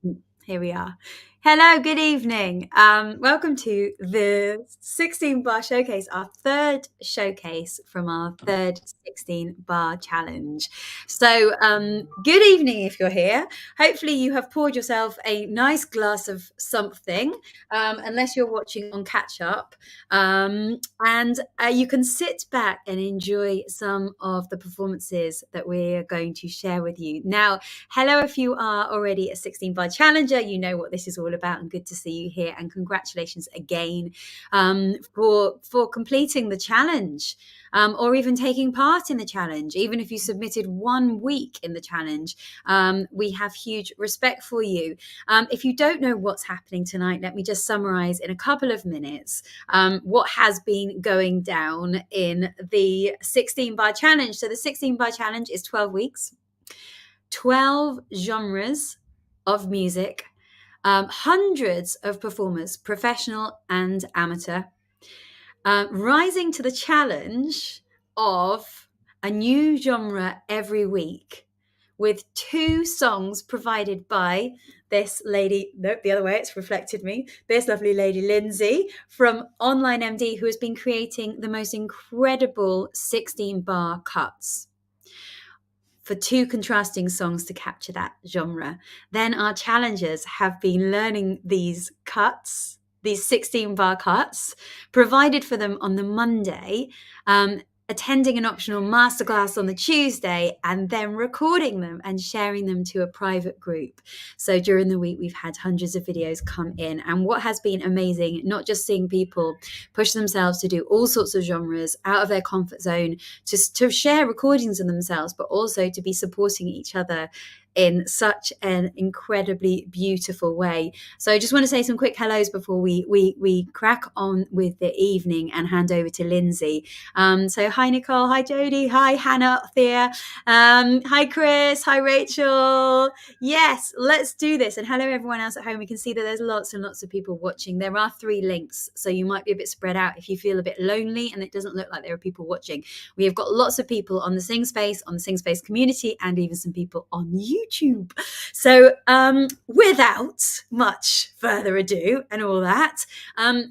Here we are. Hello, good evening. Welcome to the 16 Bar Showcase, our third showcase from our third 16 Bar Challenge. So, good evening if you're here. Hopefully, you have poured yourself a nice glass of something, unless you're watching on catch up. And you can sit back and enjoy some of the performances that we're going to share with you. Now, hello, if you are already a 16 Bar Challenger, you know what this is all about, and good to see you here. And congratulations again for completing the challenge. Or even taking part in the challenge, even if you submitted 1 week in the challenge, we have huge respect for you. If you don't know what's happening tonight, let me just summarize in a couple of minutes what has been going down in the 16 Bar Challenge. So the 16 Bar Challenge is 12 weeks. 12 genres of music, hundreds of performers, professional and amateur, rising to the challenge of a new genre every week with 2 songs provided by this lady, nope, the other way, it's reflected me, this lovely lady, Lindsay, from Online MD, who has been creating the most incredible 16 bar cuts for 2 contrasting songs to capture that genre. Then our challengers have been learning these cuts, these 16 bar cuts, provided for them on the Monday, attending an optional masterclass on the Tuesday, and then recording them and sharing them to a private group. So during the week, we've had hundreds of videos come in. And what has been amazing, not just seeing people push themselves to do all sorts of genres out of their comfort zone, to share recordings of themselves, but also to be supporting each other in such an incredibly beautiful way. So I just want to say some quick hellos before we crack on with the evening and hand over to Lindsay. So hi Nicole, hi Jodie, hi Hannah, Thea, hi Chris, hi Rachel. Yes, let's do this. And hello everyone else at home. We can see that there's lots and lots of people watching. There are 3 links, so you might be a bit spread out if you feel a bit lonely and it doesn't look like there are people watching. We have got lots of people on the Sing Space, on the Sing Space community, and even some people on YouTube. So without much further ado and all that,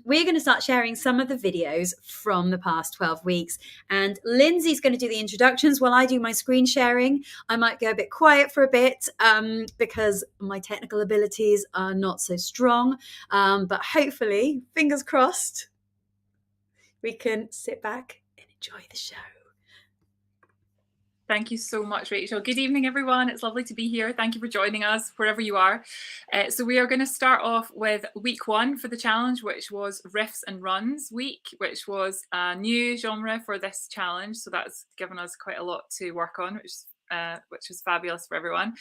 we're going to start sharing some of the videos from the past 12 weeks. And Lindsay's going to do the introductions while I do my screen sharing. I might go a bit quiet for a bit because my technical abilities are not so strong. But hopefully, fingers crossed, we can sit back and enjoy the show. Thank you so much, Rachel. Good evening, everyone. It's lovely to be here. Thank you for joining us, wherever you are. So we are going to start off with week 1 for the challenge, which was Riffs and Runs week, which was a new genre for this challenge. So that's given us quite a lot to work on, which is fabulous for everyone.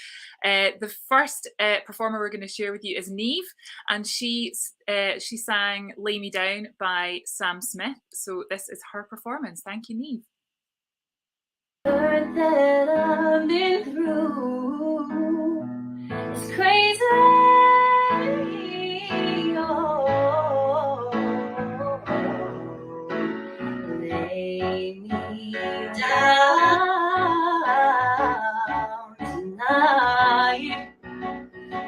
The first performer we're going to share with you is Neve, and she sang Lay Me Down by Sam Smith. So this is her performance. Thank you, Neve. That I've been through is crazy. Oh, lay me down tonight.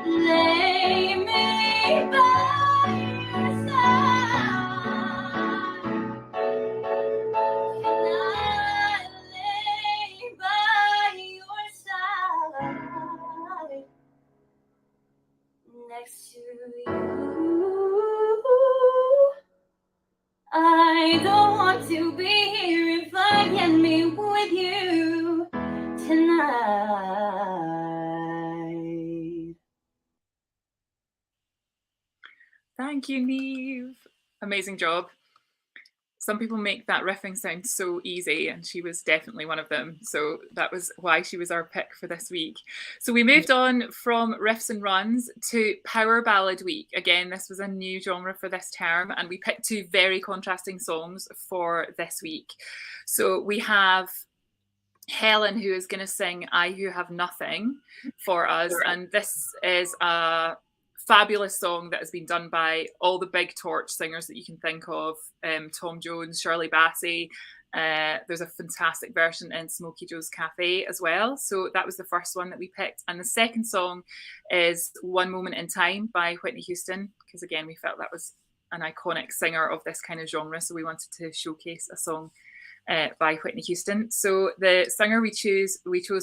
Lay me by your side. Can I lay by your side next to you? I don't want to be here if I can be with you tonight. Thank you, Neve. Amazing job. Some people make that riffing sound so easy, and she was definitely one of them. So that was why she was our pick for this week. So we moved on from Riffs and Runs to Power Ballad Week. Again, this was a new genre for this term, and we picked 2 very contrasting songs for this week. So we have Helen, who is going to sing I Who Have Nothing for us. And this is a fabulous song that has been done by all the big torch singers that you can think of. Tom Jones, Shirley Bassey, There's a fantastic version in Smokey Joe's Cafe as well. So that was the first one that we picked. And the second song is One Moment in Time by Whitney Houston, because again, we felt that was an iconic singer of this kind of genre. So we wanted to showcase a song by Whitney Houston. So the singer we chose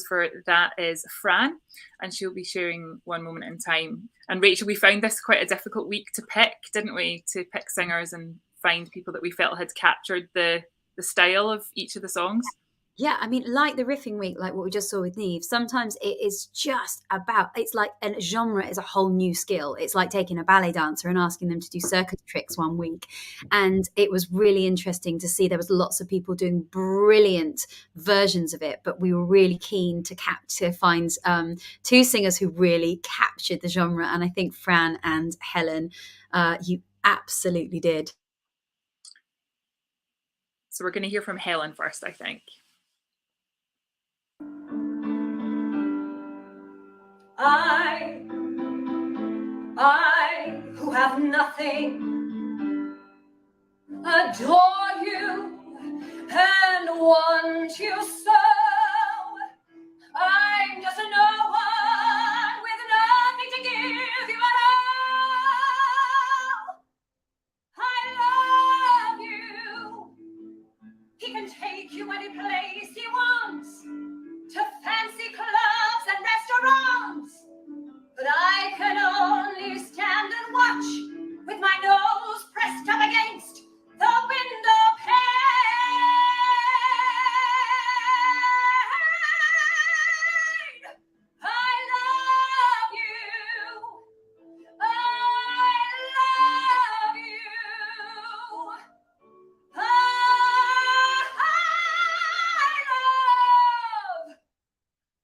for that is Fran, and she'll be sharing One Moment in Time. And Rachel, we found this quite a difficult week to pick, didn't we? To pick singers and find people that we felt had captured the style of each of the songs. Yeah, I mean, like the riffing week, like what we just saw with Niamh, sometimes it is just about, it's like a genre is a whole new skill. It's like taking a ballet dancer and asking them to do circus tricks one week. And it was really interesting to see there was lots of people doing brilliant versions of it, but we were really keen to find two singers who really captured the genre. And I think Fran and Helen, you absolutely did. So we're going to hear from Helen first, I think. I who have nothing, adore you and want you so. I'm just a no one with nothing to give you at all. I love you. He can take you any place he wants, to fancy clubs and restaurants. But I can only stand and watch with my nose pressed up against the window pane. I love you. I love you. I love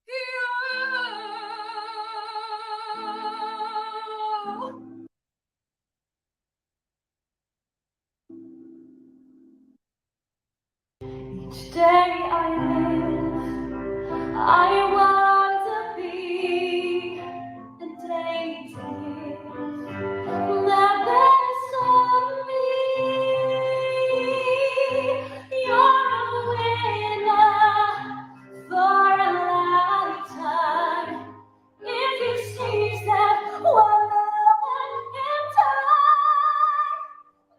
you. Each day I live, I want to be a day to give that best of me. You're a winner for a lifetime if you seize that one moment in time.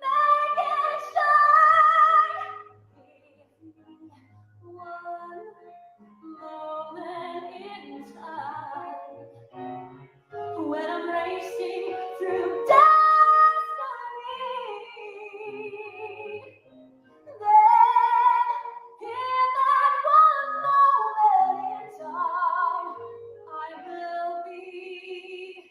Make it shine. One moment in time when I'm racing through destiny. Then in that one moment in time, I will be free.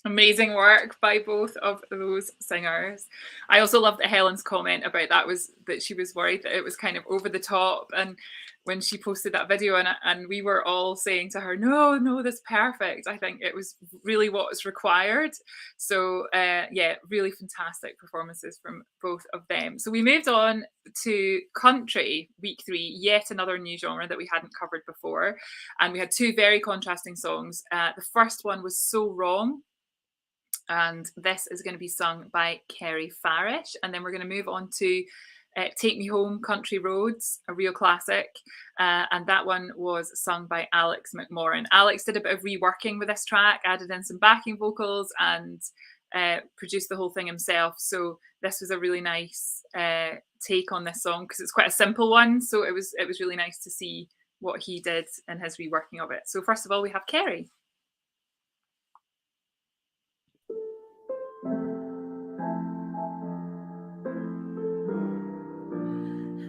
Amazing work by both of those singers. I also love that Helen's comment about that was that she was worried that it was kind of over the top, and when she posted that video and we were all saying to her, no, that's perfect. I think it was really what was required. So yeah, really fantastic performances from both of them. So we moved on to country week 3, yet another new genre that we hadn't covered before. And we had two very contrasting songs. The first one was So Wrong, and this is going to be sung by Kerry Farish. And then we're going to move on to Take Me Home, Country Roads, a real classic. And that one was sung by Alex McMorran. Alex did a bit of reworking with this track, added in some backing vocals and produced the whole thing himself. So this was a really nice take on this song because it's quite a simple one. So it was really nice to see what he did in his reworking of it. So first of all, we have Kerry.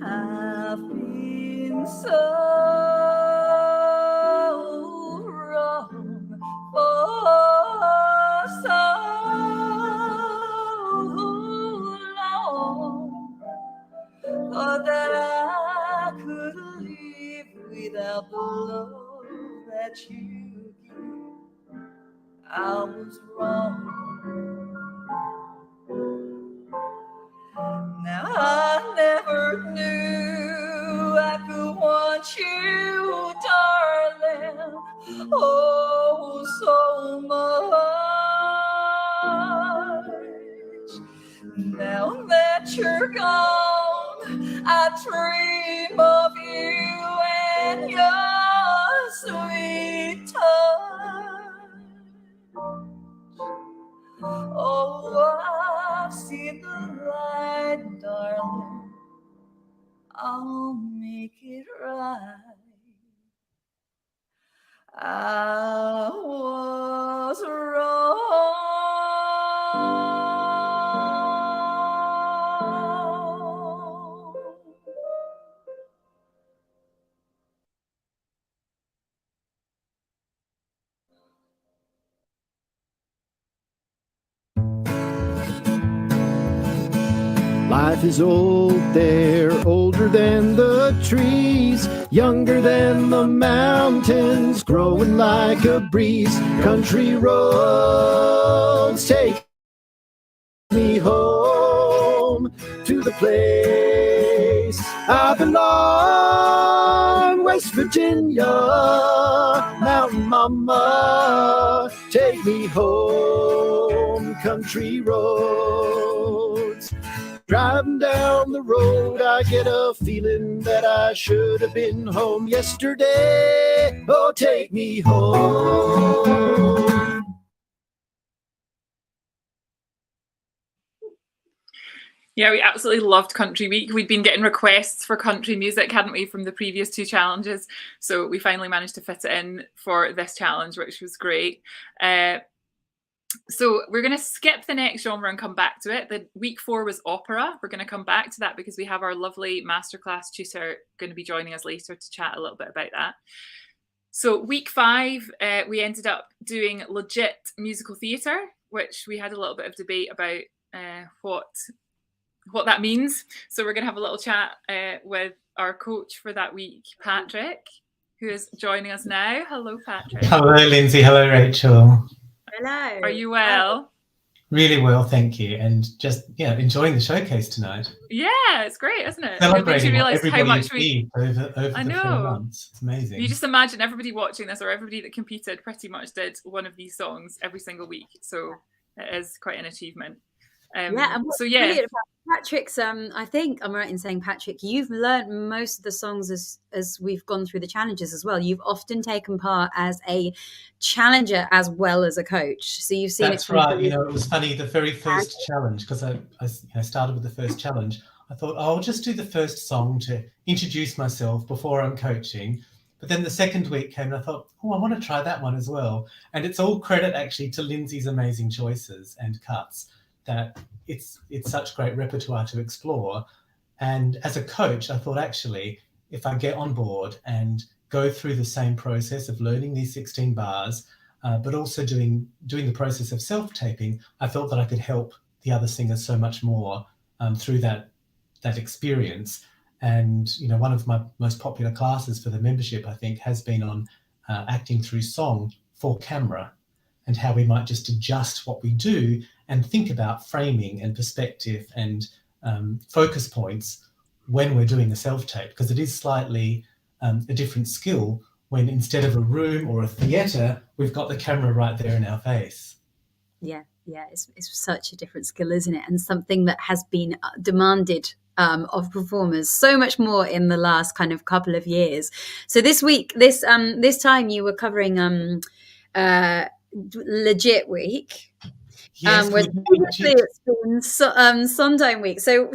I've been so wrong for so long, thought that I could live without the love that you give. I was wrong. Now I never knew I could want you oh, so much. Now that you're gone, I dream of you and your sweet touch. Oh, I've seen the light, darling. I'll make it right. I was wrong. Life is old, they're older than the trees, younger than the mountains, growing like a breeze. Country roads take me home to the place I belong. West Virginia, mountain mama, take me home. Country roads. Driving down the road, I get a feeling that I should have been home yesterday. Oh, take me home. Yeah, we absolutely loved Country Week. We'd been getting requests for country music, hadn't we, from the previous two challenges? So we finally managed to fit it in for this challenge, which was great. So we're going to skip the next genre and come back to it. The week 4 was opera. We're going to come back to that because we have our lovely masterclass tutor going to be joining us later to chat a little bit about that. So week 5, we ended up doing legit musical theatre, which we had a little bit of debate about what that means. So we're going to have a little chat with our coach for that week, Patrick, who is joining us now. Hello, Patrick. Hello, Lindsay. Hello, Rachel. Hello. Are you well? Really well, thank you. And just, enjoying the showcase tonight. Yeah, it's great, isn't it? Celebrating realize everybody how much achieved over the 4 months. It's amazing. You just imagine everybody watching this, or everybody that competed pretty much did one of these songs every single week. So it is quite an achievement. And what's brilliant about Patrick's, I think I'm right in saying, Patrick, you've learned most of the songs as we've gone through the challenges as well. You've often taken part as a challenger as well as a coach. So you've seen That's right. It was funny, the very first challenge, because I started with the first challenge. I thought, I'll just do the first song to introduce myself before I'm coaching. But then the second week came and I thought, I want to try that one as well. And it's all credit actually to Lindsay's amazing choices and cuts, that it's such great repertoire to explore. And as a coach, I thought, actually, if I get on board and go through the same process of learning these 16 bars, but also doing the process of self-taping, I felt that I could help the other singers so much more through that experience. And, one of my most popular classes for the membership, I think, has been on acting through song for camera, and how we might just adjust what we do and think about framing and perspective and focus points when we're doing a self-tape, because it is slightly a different skill when instead of a room or a theatre, we've got the camera right there in our face. Yeah, it's such a different skill, isn't it? And something that has been demanded of performers so much more in the last kind of couple of years. So this week, this time you were covering Legit Week. Yes, it's been Sondheim Week. So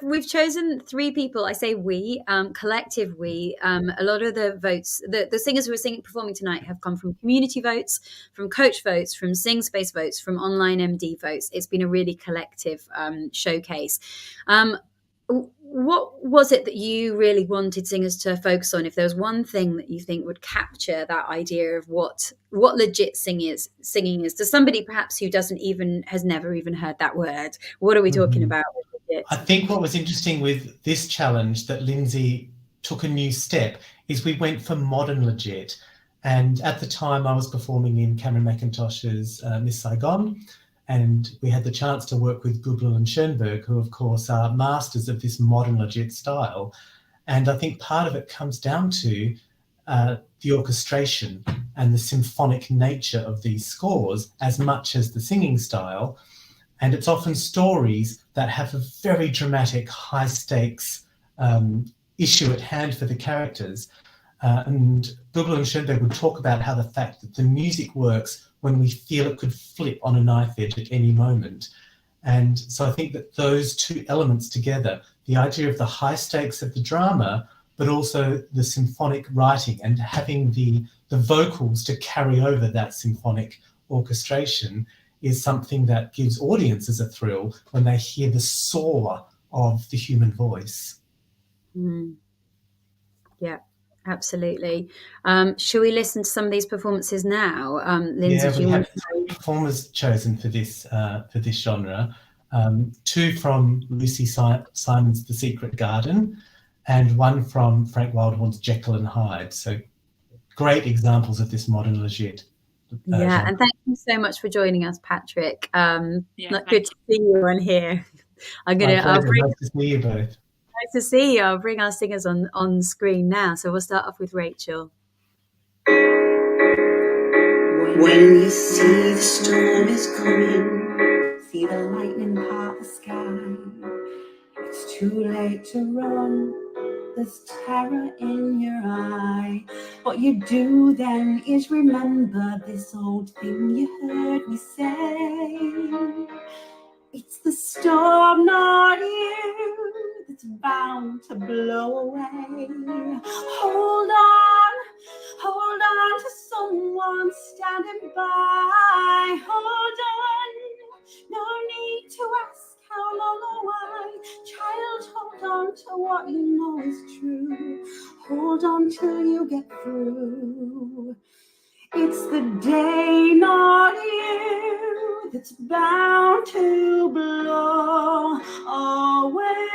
we've chosen 3 people. I say we, collective we. A lot of the votes, the singers who are performing tonight have come from community votes, from coach votes, from Sing Space votes, from online MD votes. It's been a really collective showcase. What was it that you really wanted singers to focus on? If there was one thing that you think would capture that idea of what legit singing is to somebody perhaps who has never even heard that word, what are we talking about with legit? I think what was interesting with this challenge that Lindsay took a new step is we went for modern legit. And at the time I was performing in Cameron McIntosh's Miss Saigon, and we had the chance to work with Gublin and Schoenberg, who of course are masters of this modern legit style. And I think part of it comes down to the orchestration and the symphonic nature of these scores as much as the singing style. And it's often stories that have a very dramatic, high stakes issue at hand for the characters. And Bugel and Schoenberg would talk about how the fact that the music works when we feel it could flip on a knife edge at any moment. And so I think that those two elements together, the idea of the high stakes of the drama, but also the symphonic writing and having the vocals to carry over that symphonic orchestration, is something that gives audiences a thrill when they hear the soar of the human voice. Yeah, absolutely. Shall we listen to some of these performances now? Lindsay, yeah, do we you have want 3 performers chosen for this genre. 2 from Lucy Simon's The Secret Garden, and 1 from Frank Wildhorn's Jekyll and Hyde. So great examples of this modern legit. Yeah, and thank you so much for joining us, Patrick. Good to see you on here. Nice to see you both. Nice to see you. I'll bring our singers on screen now. So we'll start off with Rachel. When you see the storm is coming, see the lightning part the sky, it's too late to run, there's terror in your eye. What you do then is remember this old thing you heard me say. It's the storm, not you, that's bound to blow away. Hold on to someone standing by. Hold on, no need to ask how long or why. Child, hold on to what you know is true. Hold on till you get through. It's the day, not you, that's bound to blow away.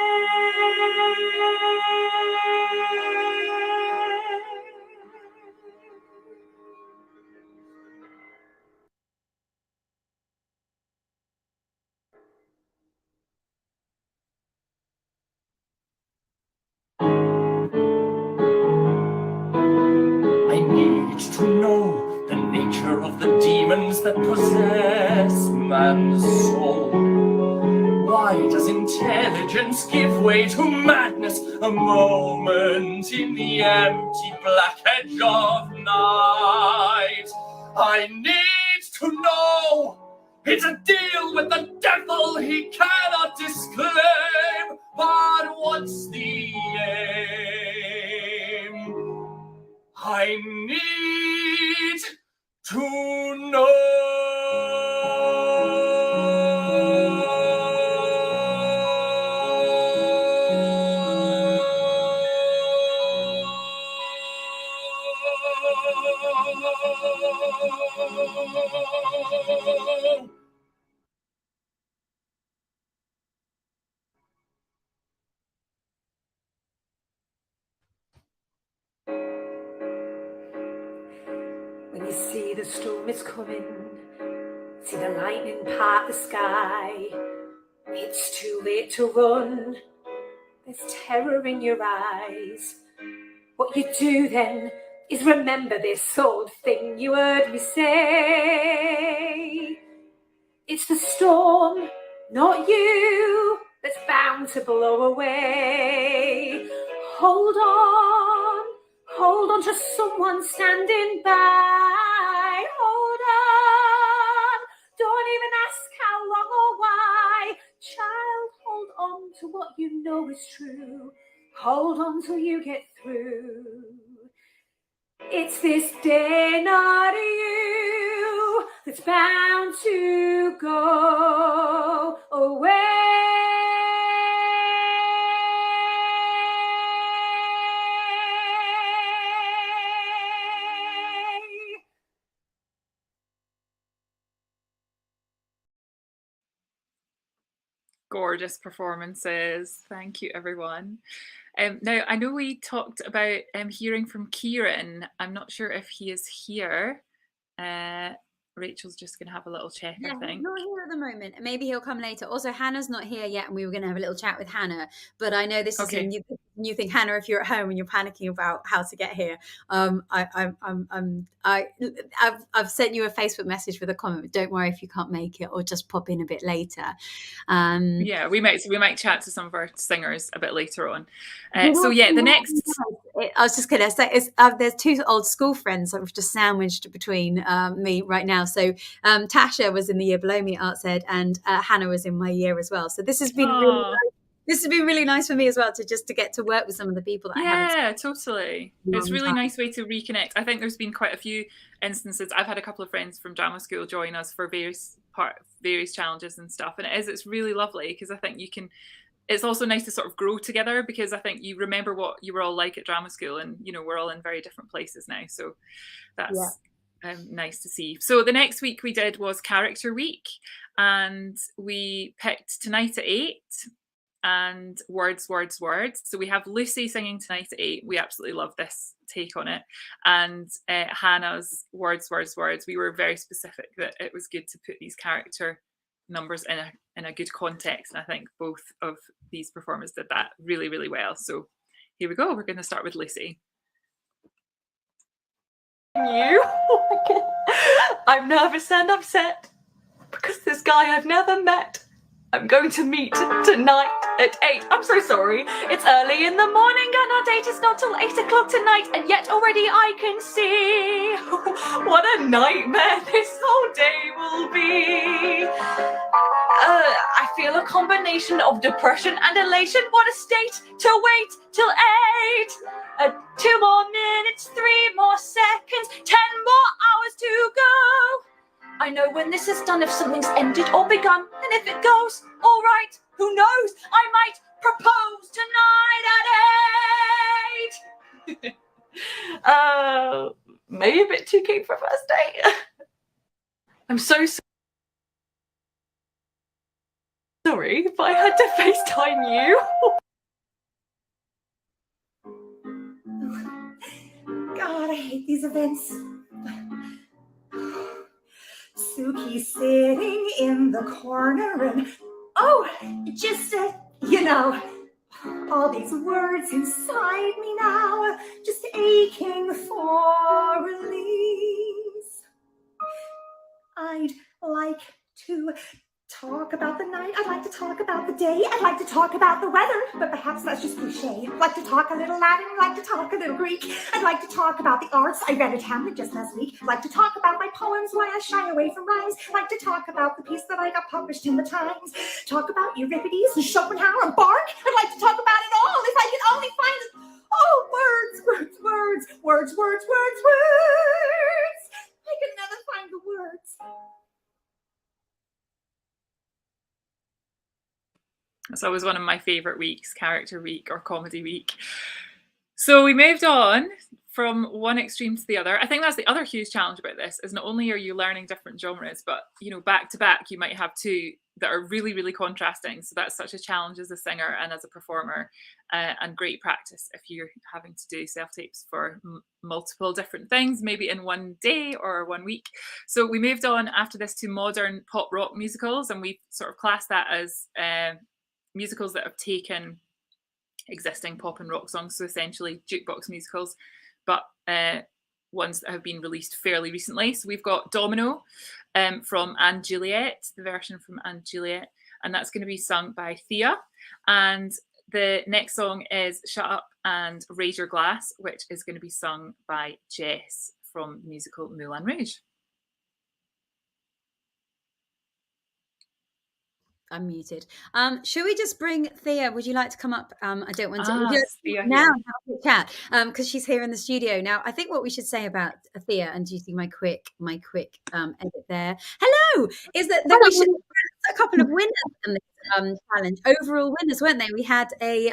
I need to know the nature of the demons that possess man's soul. Why does intelligence give way to madness a moment in the empty black edge of night? I need to know. It's a deal with the devil he cannot disclaim. But what's the aim? I need to know. When you see the storm is coming, see the lightning part the sky, it's too late to run, there's terror in your eyes. What you do then is remember this old thing you heard me say. It's the storm, not you, that's bound to blow away. Hold on to someone standing by. Hold on, don't even ask how long or why. Child, hold on to what you know is true. Hold on till you get through. It's this day, not you, that's bound to go away. Gorgeous performances. Thank you, everyone. Now, I know we talked about hearing from Kieran. I'm not sure if he is here. Rachel's just going to have a little check, I think. He's not here at the moment. Maybe he'll come later. Also, Hannah's not here yet, and we were going to have a little chat with Hannah. But I know this is a new you think, Hannah, if you're at home and you're panicking about how to get here, I've sent you a Facebook message with a comment. But don't worry if you can't make it, or just pop in a bit later. Yeah, we might chat to some of our singers a bit later on. So yeah, the next. I was just going to say, there's two old school friends that we've just sandwiched between me right now. So Tasha was in the year below me at Arts Ed, and Hannah was in my year as well. So this has been really nice. This has been really nice for me as well to get to work with some of the people that I haven't. Yeah, totally. It's a really nice way to reconnect. I think there's been quite a few instances. I've had a couple of friends from drama school join us for various challenges and stuff, and it's really lovely, because I think it's also nice to sort of grow together, because I think you remember what you were all like at drama school, and we're all in very different places now, so that's nice to see. So the next week we did was Character Week, and we picked Tonight at 8 and Words, Words, Words. So we have Lucy singing Tonight at 8. We absolutely love this take on it. And Hannah's Words, Words, Words. We were very specific that it was good to put these character numbers in a good context. And I think both of these performers did that really, really well. So here we go. We're going to start with Lucy. I'm nervous and upset because this guy I've never met I'm going to meet tonight at 8. I'm so sorry. It's early in the morning and our date is not till 8 o'clock tonight, and yet already I can see what a nightmare this whole day will be. I feel a combination of depression and elation. What a state to wait till 8. 2 more minutes, 3 more seconds, 10 more hours to go. I know when this is done if something's ended or begun, and if it goes all right, who knows? I might propose tonight at 8. Maybe a bit too keen for a first date. I'm so sorry if I had to FaceTime you. God, I hate these events. Suki's sitting in the corner and, just, all these words inside me now, just aching for release. I'd like to talk about the night, I'd like to talk about the day, I'd like to talk about the weather, but perhaps that's just cliche. I'd like to talk a little Latin, I'd like to talk a little Greek, I'd like to talk about the arts, I read at Hamlet just last week, I'd like to talk about my poems, why I shy away from rhymes, I'd like to talk about the piece that I got published in the Times, talk about Euripides and Schopenhauer and Bach, I'd like to talk about it all if I could only find it. Oh, words, words, words, words, words, words, words. I could never find the words. It's always one of my favourite weeks, Character Week or Comedy Week. So we moved on from one extreme to the other. I think that's the other huge challenge about this, is not only are you learning different genres, but back to back you might have two that are really, really contrasting. So that's such a challenge as a singer and as a performer, and great practice if you're having to do self-tapes for multiple different things, maybe in one day or 1 week. So we moved on after this to modern pop rock musicals, and we sort of classed that as musicals that have taken existing pop and rock songs, so essentially jukebox musicals, but ones that have been released fairly recently. So we've got Domino from & Juliet, the version from & Juliet, and that's going to be sung by Thea. And the next song is Shut Up and Raise Your Glass, which is going to be sung by Jess from the musical Moulin Rouge. I'm muted. Should we just bring Thea? Would you like to come up? I don't want to Thea now have a quick chat because she's here in the studio now. I think what we should say about Thea, and do you see my quick edit there? Hello, is that we should a couple of winners in this challenge. Overall winners, weren't they? We had a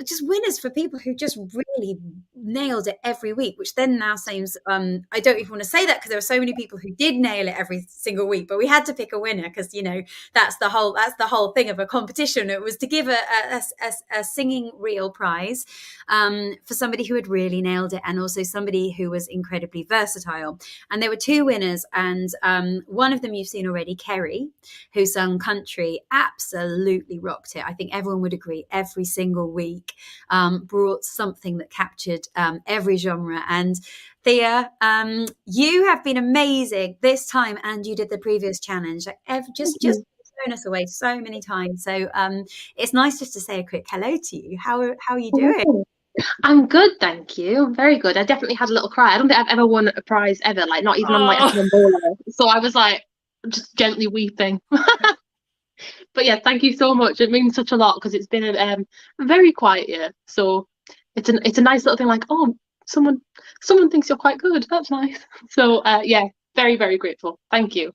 just winners for people who just really nailed it every week, which then now seems, I don't even want to say that because there are so many people who did nail it every single week, but we had to pick a winner because, you know, that's the whole thing of a competition. It was to give a singing reel prize for somebody who had really nailed it, and also somebody who was incredibly versatile. And there were two winners, and one of them you've seen already, Kerry, who sung country, absolutely rocked it. I think everyone would agree, every single week brought something that captured every genre. And Thea, you have been amazing this time, and you did the previous challenge. Just thrown us away so many times. So it's nice just to say a quick hello to you. How are you doing? I'm good, thank you. Very good. I definitely had a little cry. I don't think I've ever won a prize ever, like not even on like a tombola. So I was like just gently weeping. But yeah, thank you so much. It means such a lot because it's been a very quiet year. So it's a nice little thing, like, oh, someone thinks you're quite good. That's nice. So yeah, very, very grateful. Thank you.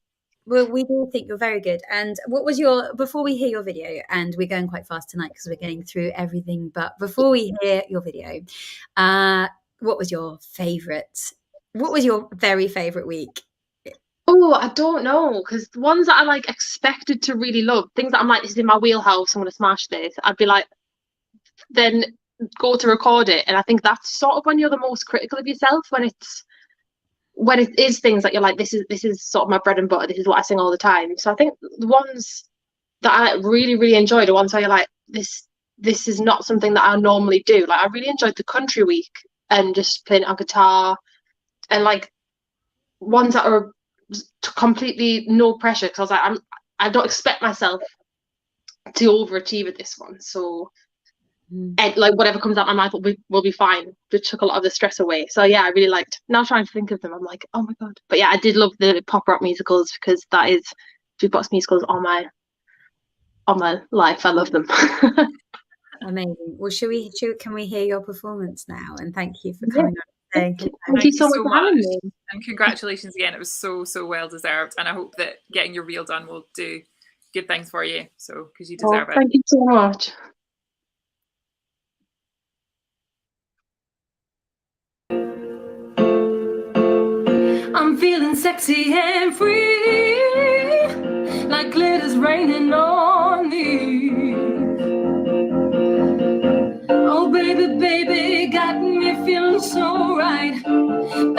Well, we do think you're very good. And what was before we hear your video, and we're going quite fast tonight because we're getting through everything, but before we hear your video, what was your very favorite week? Oh, I don't know, because the ones that I like expected to really love, things that I'm like, this is in my wheelhouse, I'm gonna smash this, I'd be like, then go to record it. And I think that's sort of when you're the most critical of yourself, when it is things that you're like, this is sort of my bread and butter, this is what I sing all the time. So I think the ones that I really, really enjoyed are ones where you're like, this is not something that I normally do. Like I really enjoyed the country week and just playing on guitar, and like ones that are completely no pressure, because I was like, I don't expect myself to overachieve at this one. So and like whatever comes out my mouth will be fine. It took a lot of the stress away. So yeah, I really liked. Now trying to think of them, I'm like, oh my god. But yeah, I did love the pop rock musicals, because that is jukebox musicals on my life. I love them. Amazing. Well, can we hear your performance now? And thank you for coming on. Thank you so much for having me. And congratulations again. It was so well deserved, and I hope that getting your reel done will do good things for you. So because you deserve it. Thank you so much. I'm feeling sexy and free, like glitter's raining on me. Oh baby, baby, got me feeling so right. Baby, baby,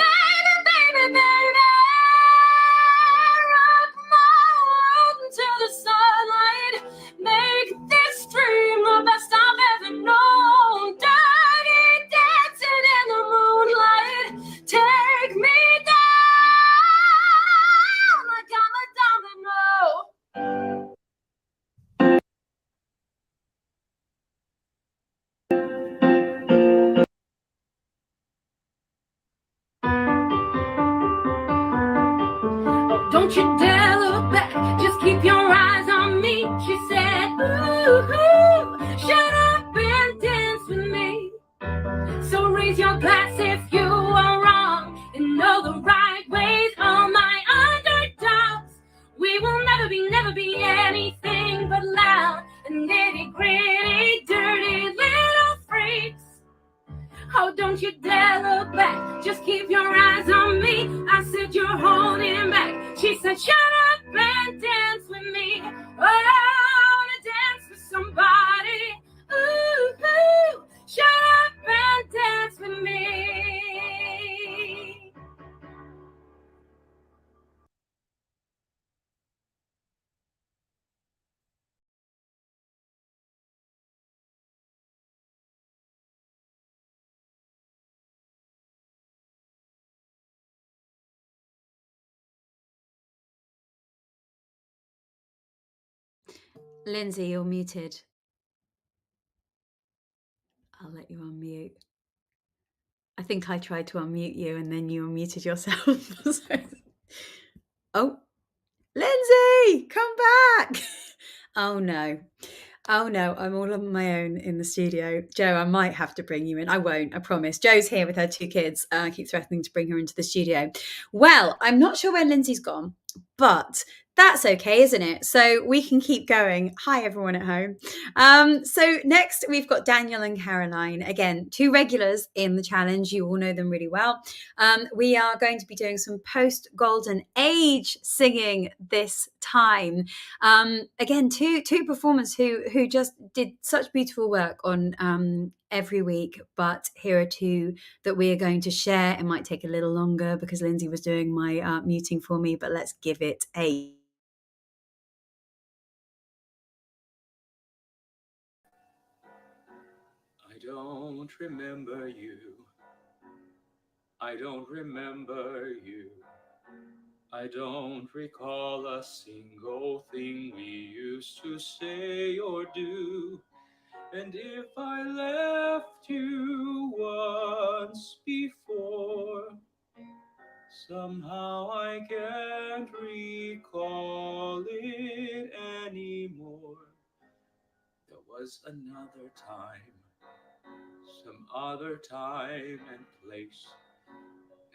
baby, rock my world into the sunlight. Make this dream the best I've ever known. Dirty dancing in the moonlight. Take me down. Don't you dare look back, just keep your eyes on me. She said, ooh, shut up and dance with me. So raise your glass if you are wrong and know the right ways. All my underdogs, we will never be anything but loud and nitty gritty, dirty little freaks. Oh, don't you dare look back, just keep your eyes on me. I said you're holding back. She said shut up and dance with me. Oh, I wanna dance with somebody. Ooh, shut up and dance with me. Lindsay, you're muted. I'll let you unmute. I think I tried to unmute you and then you unmuted yourself. Oh, Lindsay, come back. Oh no, I'm all on my own in the studio. Joe, I might have to bring you in. I won't, I promise. Joe's here with her 2 kids. I keep threatening to bring her into the studio. Well, I'm not sure where Lindsay's gone, but That's okay, isn't it? So we can keep going. Hi, everyone at home. So next we've got Daniel and Caroline. Again, 2 regulars in the challenge. You all know them really well. We are going to be doing some post-Golden Age singing this time. Again, two performers who just did such beautiful work on every week, but here are 2 that we are going to share. It might take a little longer because Lindsay was doing my muting for me, but let's give it a I don't remember you. I don't remember you. I don't recall a single thing we used to say or do. And if I left you once before, somehow I can't recall it anymore. There was another time, some other time and place,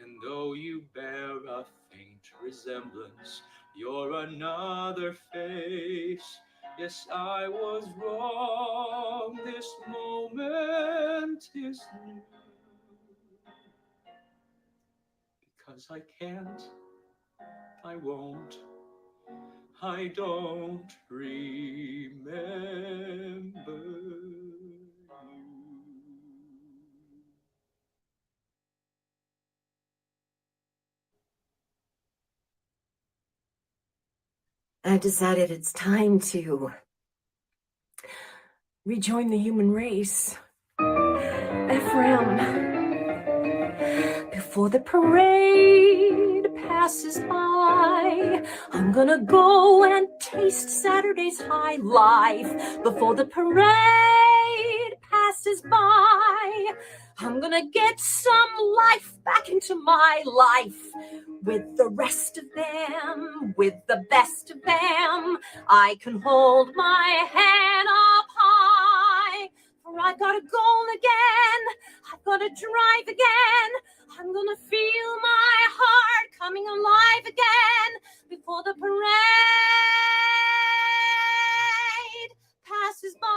and though you bear a faint resemblance, you're another face. Yes, I was wrong, this moment is new. Because I can't, I won't, I don't remember you. I've decided it's time to rejoin the human race. Ephraim, before the parade passes by, I'm gonna go and taste Saturday's high life. Before the parade passes by, I'm gonna get some life back into my life. With the rest of them, with the best of them, I can hold my head up high. For I got a goal again, I've got to drive again. I'm gonna feel my heart coming alive again before the parade passes by.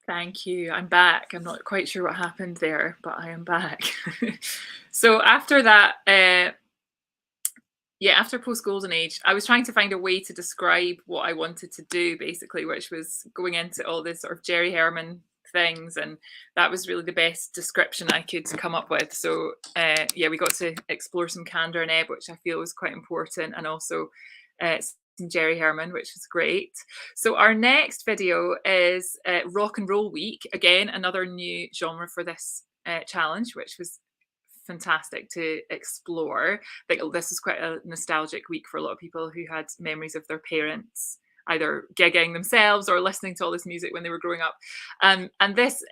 Thank you. I'm back. I'm not quite sure what happened there, but I am back. So after that, after post-Golden Age, I was trying to find a way to describe what I wanted to do, basically, which was going into all this sort of Jerry Herman things, and that was really the best description I could come up with. So we got to explore some Kander and Ebb, which I feel was quite important, and also some Jerry Herman, which was great. So our next video is Rock and Roll Week. Again, another new genre for this challenge, which was fantastic to explore. I think this is quite a nostalgic week for a lot of people who had memories of their parents either gigging themselves or listening to all this music when they were growing up. And this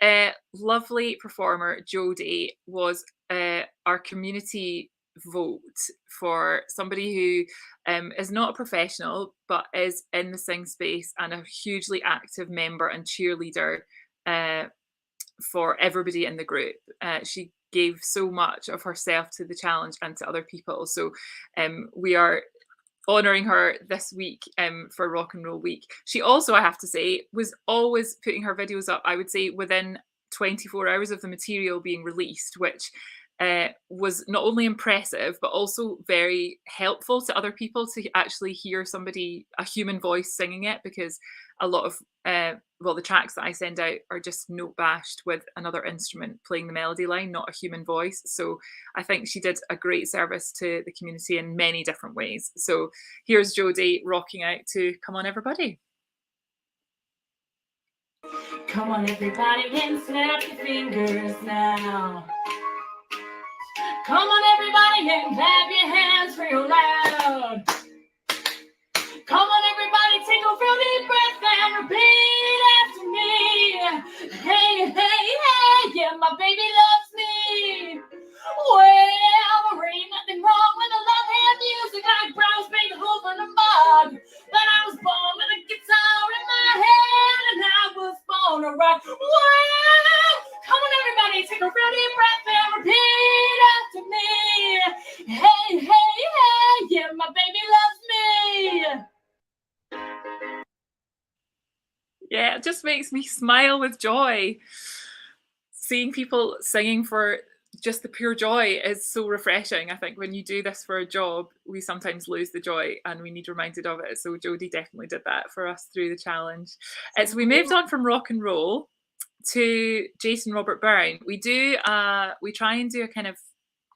lovely performer, Jodie, was our community vote for somebody who is not a professional but is in the sing space and a hugely active member and cheerleader for everybody in the group. She gave so much of herself to the challenge and to other people. So we are honouring her this week for Rock and Roll Week. She also, I have to say, was always putting her videos up, I would say, within 24 hours of the material being released, which was not only impressive, but also very helpful to other people to actually hear somebody, a human voice singing it, because a lot of, the tracks that I send out are just note bashed with another instrument playing the melody line, not a human voice. So I think she did a great service to the community in many different ways. So here's Jodie rocking out to Come On Everybody. Come on everybody and snap your fingers now. Come on everybody and clap your hands real loud. Come on everybody, take a real deep breath and repeat after me. Hey, hey, hey, yeah, my baby loves me. Well, there ain't nothing wrong with a love hand music like Brown's Big Hoover and a mug. But I was born with a guitar in my hand and I was born to rock. Whoa! makes me smile with joy. Seeing people singing for just the pure joy is so refreshing. I think when you do this for a job, we sometimes lose the joy and we need reminded of it. So Jodie definitely did that for us through the challenge. So we moved on from rock and roll to Jason Robert Brown. We try and do a kind of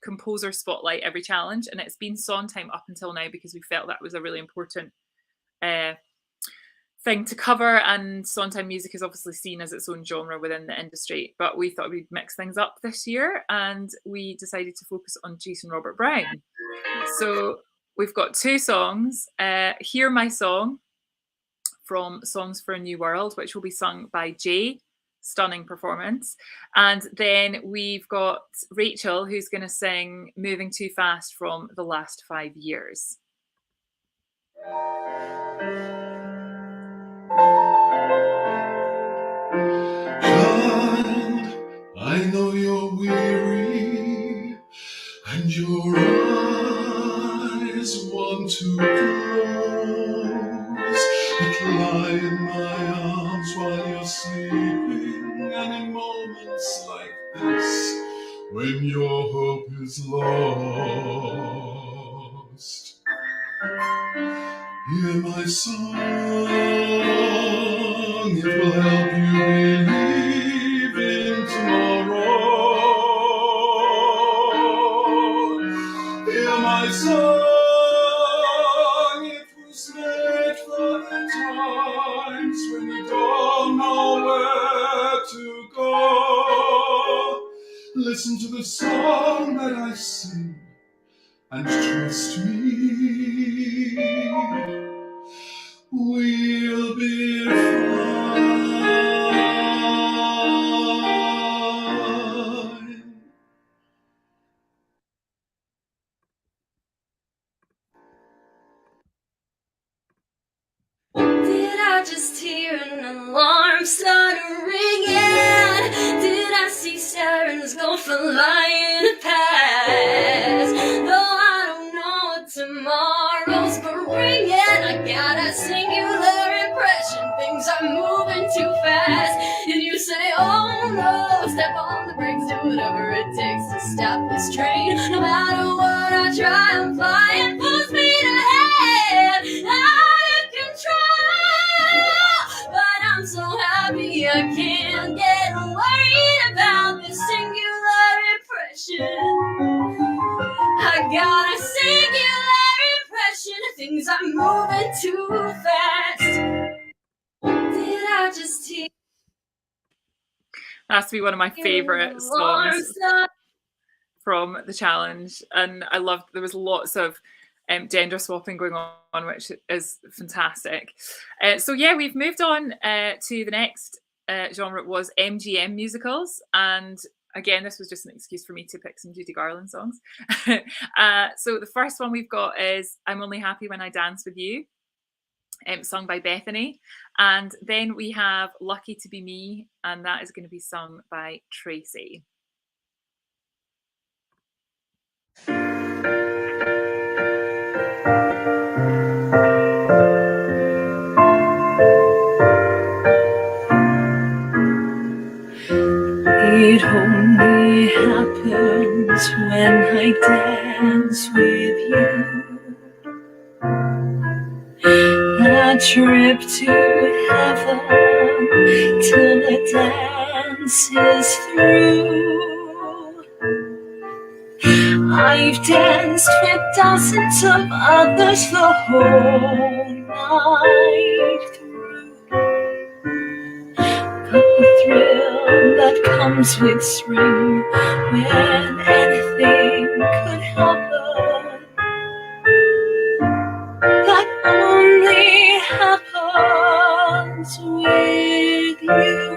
composer spotlight every challenge, and it's been Sondheim up until now because we felt that was a really important thing to cover, and Sondheim music is obviously seen as its own genre within the industry, but we thought we'd mix things up this year and we decided to focus on Jason Robert Brown. So we've got two songs, Hear My Song from Songs for a New World, which will be sung by Jay, stunning performance, and then we've got Rachel who's going to sing Moving Too Fast from The Last 5 Years. Child, I know you're weary and your eyes want to close, but lie in my arms while you're sleeping, and in moments like this, when your hope is lost, hear my song, it will help you believe in tomorrow. Hear my song, it was made for the times when you don't know where to go. Listen to the song that I sing and trust me, we'll be fine. Did I just hear an alarm start ringing? Did I see sirens go flying past? Though I don't know what tomorrow's bringing, I got a singular impression things are moving too fast. And you say, oh no, step on the brakes, do whatever it takes to stop this train. No matter what I try, I'm flying full speed ahead, out of control. But I'm so happy I can't get worried about this singular impression. I got a singular impression things are moving too fast. Did I just hear? That's to be one of my favorite songs from the challenge, and I loved there was lots of gender swapping going on, which is fantastic. So yeah, we've moved on to the next genre. It was MGM musicals, and again, this was just an excuse for me to pick some Judy Garland songs. So the first one we've got is I'm Only Happy When I Dance With You, sung by Bethany. And then we have Lucky to Be Me, and that is going to be sung by Tracy. It only happens when I dance with you. That trip to heaven till the dance is through. I've danced with dozens of others the whole night through. But the thrill that comes with spring, when anything could happen, that only happens with you.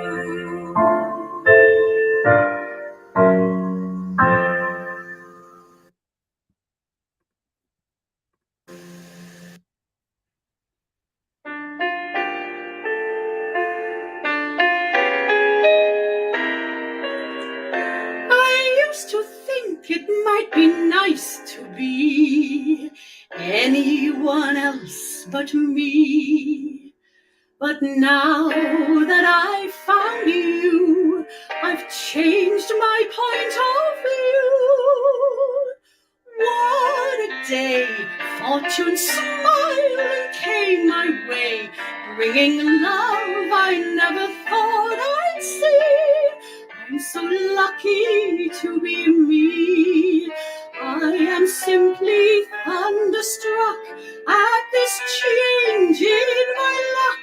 To think it might be nice to be anyone else but me. But now that I've found you, I've changed my point of view. What a day, fortune smiling came my way, bringing love I never thought I'd see. I'm so lucky to be me. I am simply thunderstruck at this change in my luck.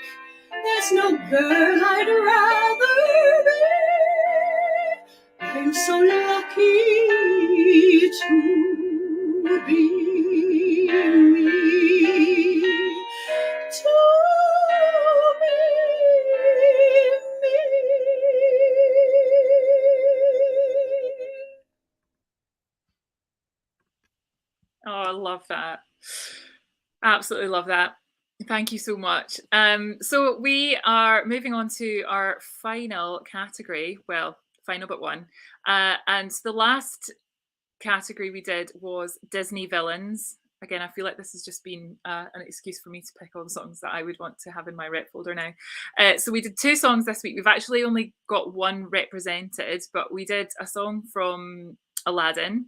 There's no girl I'd rather be. I'm so lucky to be me. To be me. Oh, I love that. Absolutely love that. Thank you so much. So we are moving on to our final category. Well, final but one. And the last category we did was Disney villains. Again, I feel like this has just been an excuse for me to pick all the songs that I would want to have in my rep folder now. So we did 2 songs this week. We've actually only got 1 represented, but we did a song from Aladdin,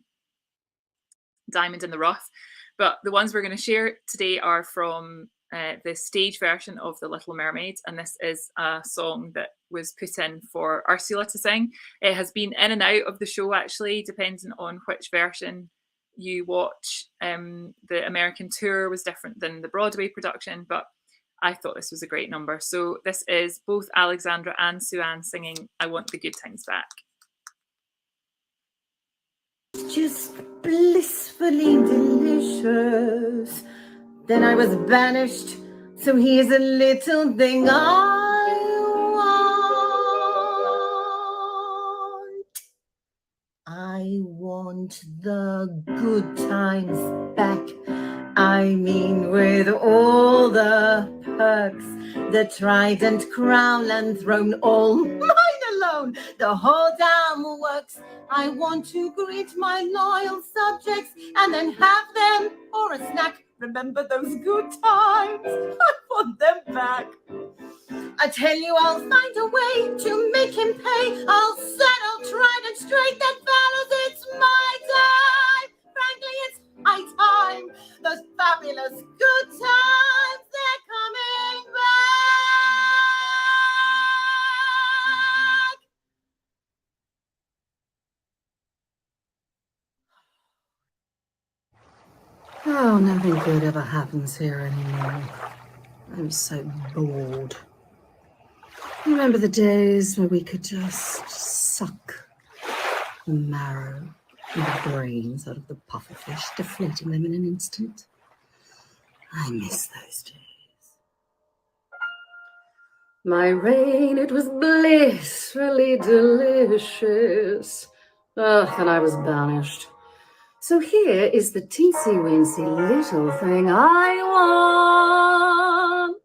Diamond in the Rough. But the ones we're going to share today are from the stage version of The Little Mermaid, and this is a song that was put in for Ursula to sing. It has been in and out of the show, actually, depending on which version you watch. The American tour was different than the Broadway production, but I thought this was a great number. So this is both Alexandra and Sue-Ann singing I Want the Good Times Back. Just blissfully delicious. Then I was banished, so here's a little thing I want. I want the good times back. I mean, with all the perks, the trident, crown, and throne, all mine alone. The whole damn works. I want to greet my loyal subjects and then have them for a snack. Remember those good times? I want them back. I tell you, I'll find a way to make him pay. I'll settle trident straight. Then fellas, it's my time. Frankly, it's my time. Those fabulous good times, they're coming back. Oh, nothing good ever happens here anymore. I'm so bored. Remember the days where we could just suck the marrow and the brains out of the pufferfish, deflating them in an instant? I miss those days. My reign, it was blissfully delicious. And I was banished. So here is the teensy-weensy little thing I want.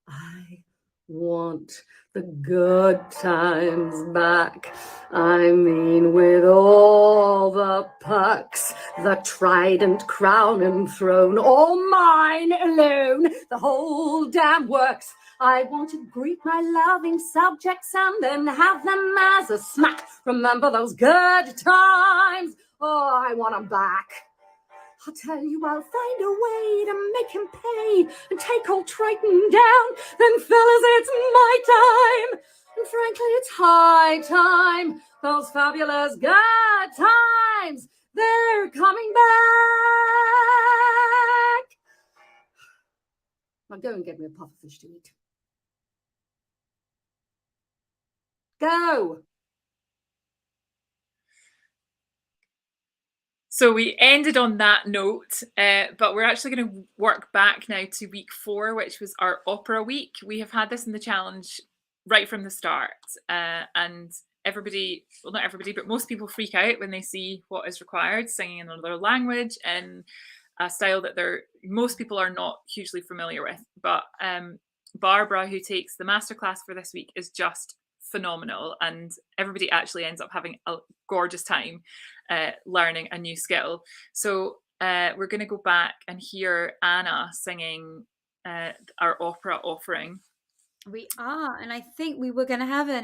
I want the good times back. I mean, with all the perks, the trident, crown, and throne, all mine alone, the whole damn works. I want to greet my loving subjects and then have them as a smack. Remember those good times? Oh, I want them back. I'll tell you, I'll find a way to make him pay and take old Triton down. Then, fellas, it's my time. And frankly, it's high time. Those fabulous good times, they're coming back. Now go and get me a pufferfish to eat. Go. So we ended on that note, but we're actually going to work back now to week 4, which was our opera week. We have had this in the challenge right from the start, and everybody, well, not everybody, but most people freak out when they see what is required, singing in another language in a style that most people are not hugely familiar with. But Barbara, who takes the masterclass for this week, is just phenomenal, and everybody actually ends up having a gorgeous time learning a new skill. So we're going to go back and hear Anna singing our opera offering. We are, and I think we were going to have a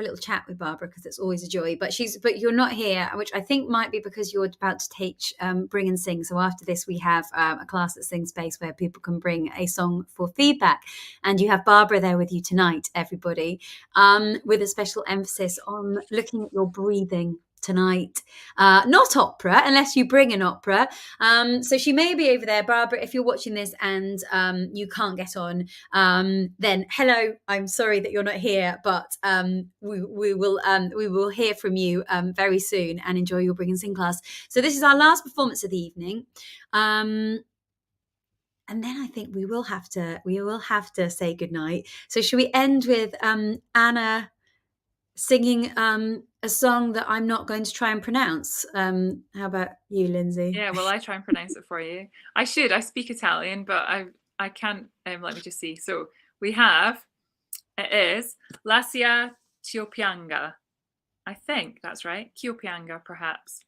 little chat with Barbara because it's always a joy. But you're not here, which I think might be because you're about to teach Bring and Sing. So after this, we have a class at Sing Space where people can bring a song for feedback, and you have Barbara there with you tonight, everybody, with a special emphasis on looking at your breathing tonight. Not opera, unless you bring an opera. So she may be over there. Barbara, if you're watching this and you can't get on, then hello, I'm sorry that you're not here, but we will hear from you very soon, and enjoy your Bring and Sing class. So this is our last performance of the evening. And then I think we will have to say goodnight. So should we end with Anna singing a song that I'm not going to try and pronounce? How about you, Lindsay? Yeah, well, I try and pronounce it for you. I speak Italian, but I can't. Let me just see. So we have, it is Lascia Ch'io Pianga. I think that's right. Ch'io Pianga, perhaps.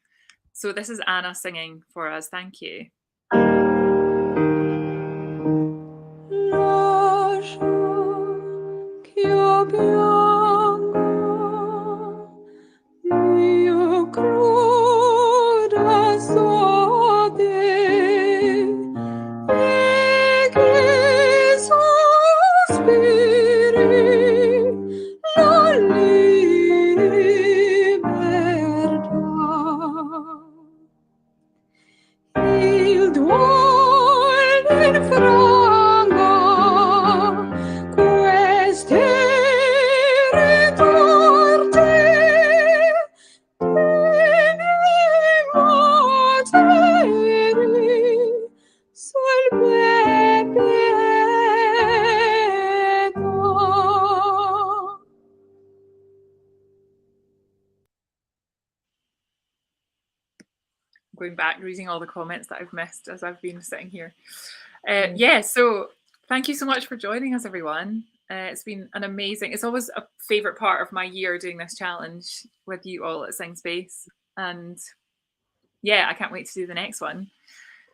So this is Anna singing for us. Thank you. Ch'io piango, mio cruda sode, e che sospiri non libertà. Il duole infranga queste ritorte materi sul pepeto. Going back, reading all the comments that I've missed as I've been sitting here. So thank you so much for joining us, everyone. It's been an amazing, it's always a favourite part of my year doing this challenge with you all at Sing Space. And yeah, I can't wait to do the next one.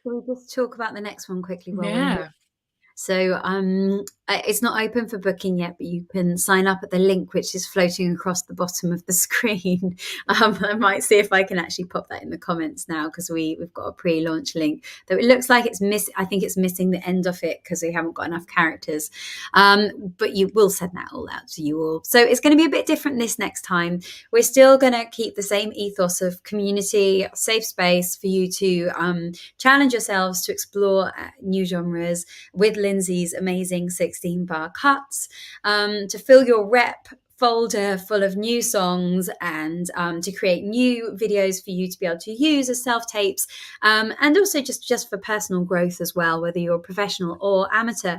Can we just talk about the next one quickly? Yeah. So it's not open for booking yet, but you can sign up at the link which is floating across the bottom of the screen. I might see if I can actually pop that in the comments now, because we've got a pre-launch link. Though it looks like it's I think it's missing the end of it because we haven't got enough characters. But you will send that all out to you all. So it's going to be a bit different this next time. We're still going to keep the same ethos of community, safe space for you to challenge yourselves to explore new genres with Lindsay's amazing 16-bar cuts, to fill your rep folder full of new songs, and to create new videos for you to be able to use as self-tapes, and also just for personal growth as well, whether you're professional or amateur.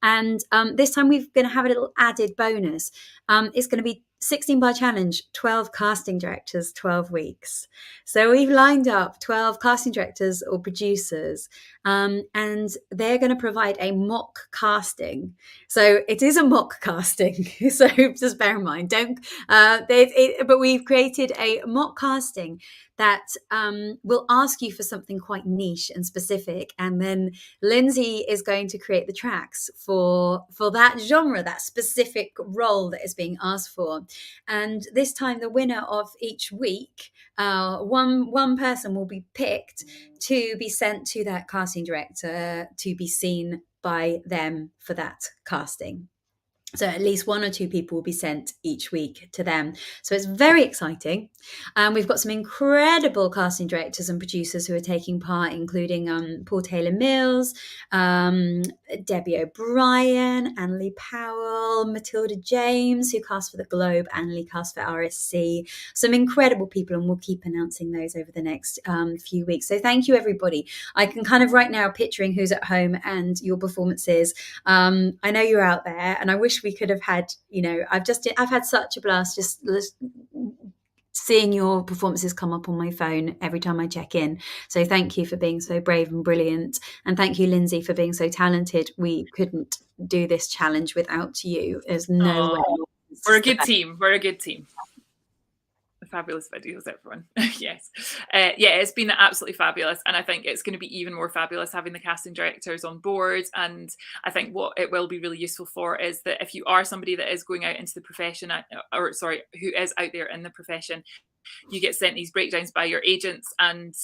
And this time we're going to have a little added bonus. It's going to be 16-bar challenge, 12 casting directors, 12 weeks. So we've lined up 12 casting directors or producers, and they're going to provide a mock casting. So it is a mock casting. So just bear in mind, but we've created a mock casting that will ask you for something quite niche and specific, and then Lindsay is going to create the tracks for that genre, that specific role that is being asked for. And this time, the winner of each week, one person will be picked to be sent to that casting director to be seen by them for that casting. So at least one or two people will be sent each week to them. So it's very exciting. We've got some incredible casting directors and producers who are taking part, including Paul Taylor-Mills, Debbie O'Brien, Annalie Powell, Matilda James, who cast for The Globe, Annalie cast for RSC. Some incredible people, and we'll keep announcing those over the next few weeks. So thank you, everybody. I can kind of right now picturing who's at home and your performances. I know you're out there, and I wish we could have had, I've had such a blast just seeing your performances come up on my phone every time I check in. So thank you for being so brave and brilliant. And thank you, Lindsay, for being so talented. We couldn't do this challenge without you. There's no way. We're a good team. We're a good team. fabulous videos, everyone. Yes. Yeah, it's been absolutely fabulous. And I think it's going to be even more fabulous having the casting directors on board. And I think what it will be really useful for is that if you are somebody that is going out into the profession, who is out there in the profession, you get sent these breakdowns by your agents, and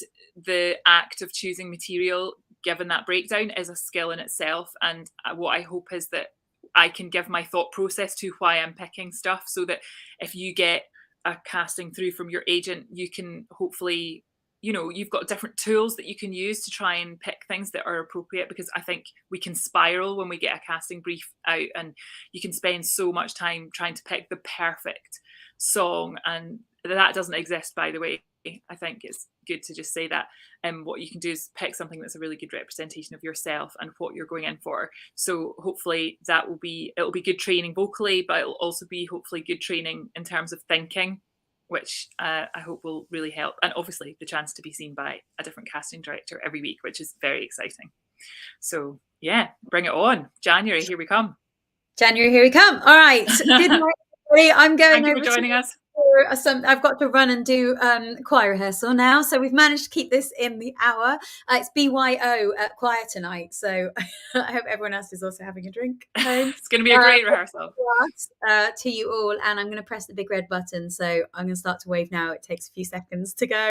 the act of choosing material given that breakdown is a skill in itself. And what I hope is that I can give my thought process to why I'm picking stuff, so that if you get a casting through from your agent, you can hopefully, you've got different tools that you can use to try and pick things that are appropriate, because I think we can spiral when we get a casting brief out, and you can spend so much time trying to pick the perfect song, and that doesn't exist, by the way. I think it's good to just say that. And what you can do is pick something that's a really good representation of yourself and what you're going in for. So hopefully it'll be good training vocally, but it'll also be hopefully good training in terms of thinking, which I hope will really help. And obviously the chance to be seen by a different casting director every week, which is very exciting. So yeah, bring it on. January, here we come. January, here we come. All right. Good night, everybody. I'm going Thank you for joining us. I've got to run and do choir rehearsal now, so we've managed to keep this in the hour. It's BYO at choir tonight, so I hope everyone else is also having a drink home. It's going to be a great rehearsal. To you all, and I'm going to press the big red button, so I'm going to start to wave now. It takes a few seconds to go.